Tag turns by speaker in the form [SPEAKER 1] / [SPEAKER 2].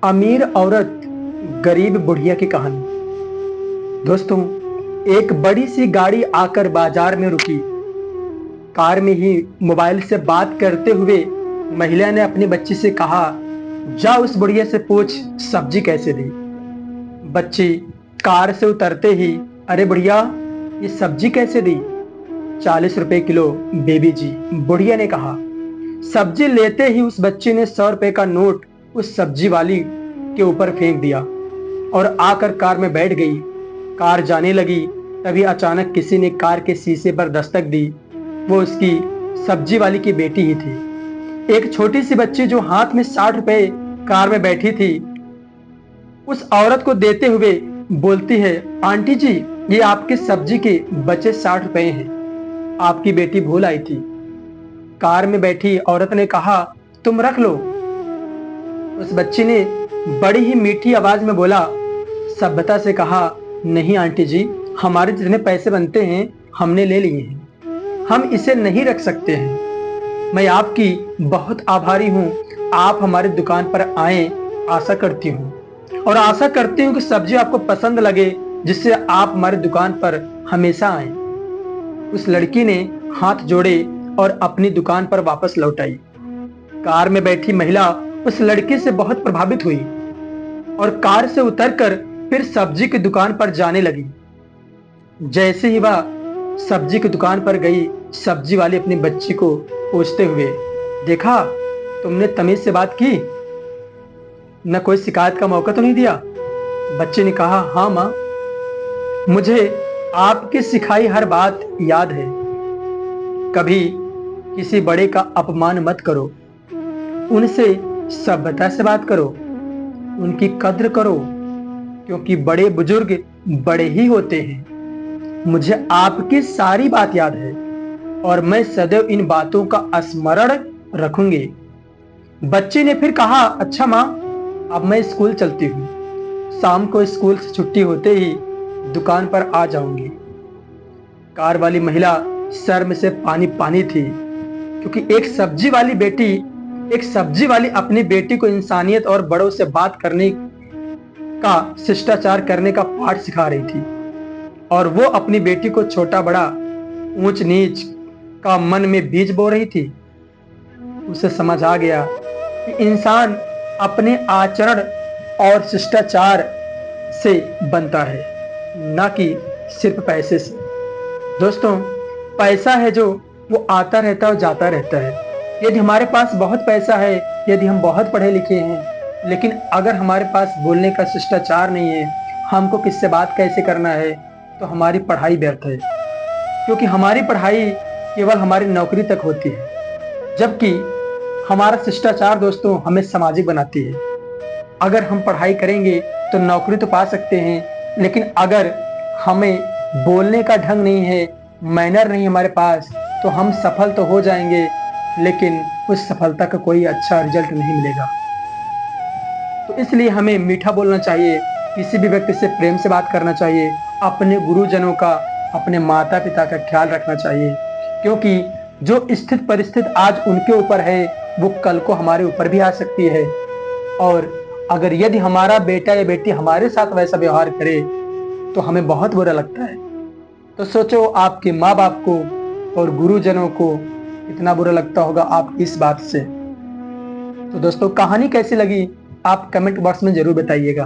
[SPEAKER 1] अमीर औरत गरीब बुढ़िया की कहानी। दोस्तों, एक बड़ी सी गाड़ी आकर बाजार में रुकी। कार में ही मोबाइल से बात करते हुए महिला ने अपनी बच्ची से कहा, जा उस बुढ़िया से पूछ सब्जी कैसे दी। बच्ची कार से उतरते ही, अरे बुढ़िया, ये सब्जी कैसे दी? 40 रुपए किलो बेबी जी, बुढ़िया ने कहा। सब्जी लेते ही उस बच्ची ने 100 रुपए का नोट उस सब्जी वाली के ऊपर फेंक दिया और आकर कार में बैठ गई। कार जाने लगी, तभी अचानक किसी ने कार के शीशे पर दस्तक दी। वो उसकी सब्जी वाली की बेटी ही थी। एक छोटी सी बच्ची जो हाथ में 60 रुपए कार में बैठी थी, उस औरत को देते हुए बोलती है, आंटी जी, ये आपके सब्जी के बचे 60 रुपए हैं, आपकी बेटी भूल आई थी। कार में बैठी औरत ने कहा, तुम रख लो। उस बच्ची ने बड़ी ही मीठी आवाज में बोला, सभ्यता से कहा, नहीं आंटी जी, हमारे जितने पैसे बनते हैं हमने ले लिए हैं, हम इसे नहीं रख सकते हैं। मैं आपकी बहुत आभारी हूँ, आप हमारी दुकान पर आए, आशा करती हूँ और आशा करती हूँ कि सब्जी आपको पसंद लगे, जिससे आप हमारी दुकान पर हमेशा आए। उस लड़की ने हाथ जोड़े और अपनी दुकान पर वापस लौट आई। कार में बैठी महिला उस लड़की से बहुत प्रभावित हुई और कार से उतरकर फिर सब्जी की दुकान पर जाने लगी। जैसे ही वह सब्जी की दुकान पर गई, सब्जी वाली अपनी बच्ची को पूछते हुए, देखा, तुमने तमीज से बात की, न कोई शिकायत का मौका तो नहीं दिया? बच्चे ने कहा, हाँ माँ, मुझे आपकी सिखाई हर बात याद है। कभी किसी बड़े का अपमान मत करो, उनसे सभ्यता से बात करो, उनकी कद्र करो, क्योंकि बड़े बुजुर्ग बड़े ही होते हैं। मुझे आपकी सारी बात याद है और मैं सदैव इन बातों का स्मरण रखूंगी। बच्चे ने फिर कहा, अच्छा माँ, अब मैं स्कूल चलती हूँ, शाम को स्कूल से छुट्टी होते ही दुकान पर आ जाऊंगी। कार वाली महिला सर में से पानी पानी थी, क्योंकि एक सब्जी वाली अपनी बेटी को इंसानियत और बड़ों से बात करने का, शिष्टाचार करने का पाठ सिखा रही थी और वो अपनी बेटी को छोटा बड़ा, ऊंच नीच का मन में बीज बो रही थी। उसे समझ आ गया कि इंसान अपने आचरण और शिष्टाचार से बनता है, ना कि सिर्फ पैसे से। दोस्तों, पैसा है जो वो आता रहता है और जाता रहता है। यदि हमारे पास बहुत पैसा है, यदि हम बहुत पढ़े लिखे हैं, लेकिन अगर हमारे पास बोलने का शिष्टाचार नहीं है, हमको किससे बात कैसे करना है, तो हमारी पढ़ाई व्यर्थ है। क्योंकि हमारी पढ़ाई केवल हमारी नौकरी तक होती है, जबकि हमारा शिष्टाचार दोस्तों हमें सामाजिक बनाती है। अगर हम पढ़ाई करेंगे तो नौकरी तो पा सकते हैं, लेकिन अगर हमें बोलने का ढंग नहीं है, मैनर नहीं हमारे पास, तो हम सफल तो हो जाएंगे, लेकिन उस सफलता का कोई अच्छा रिजल्ट नहीं मिलेगा। तो इसलिए हमें मीठा बोलना चाहिए, किसी भी व्यक्ति से प्रेम से बात करना चाहिए, अपने गुरुजनों का, अपने माता पिता का ख्याल रखना चाहिए, क्योंकि जो स्थित परिस्थिति आज उनके ऊपर है, वो कल को हमारे ऊपर भी आ सकती है। और अगर यदि हमारा बेटा या बेटी हमारे साथ वैसा व्यवहार करे तो हमें बहुत बुरा लगता है। तो सोचो, आपके माँ बाप को और गुरुजनों को इतना बुरा लगता होगा आपकी इस बात से। तो दोस्तों, कहानी कैसी लगी आप कमेंट बॉक्स में जरूर बताइएगा।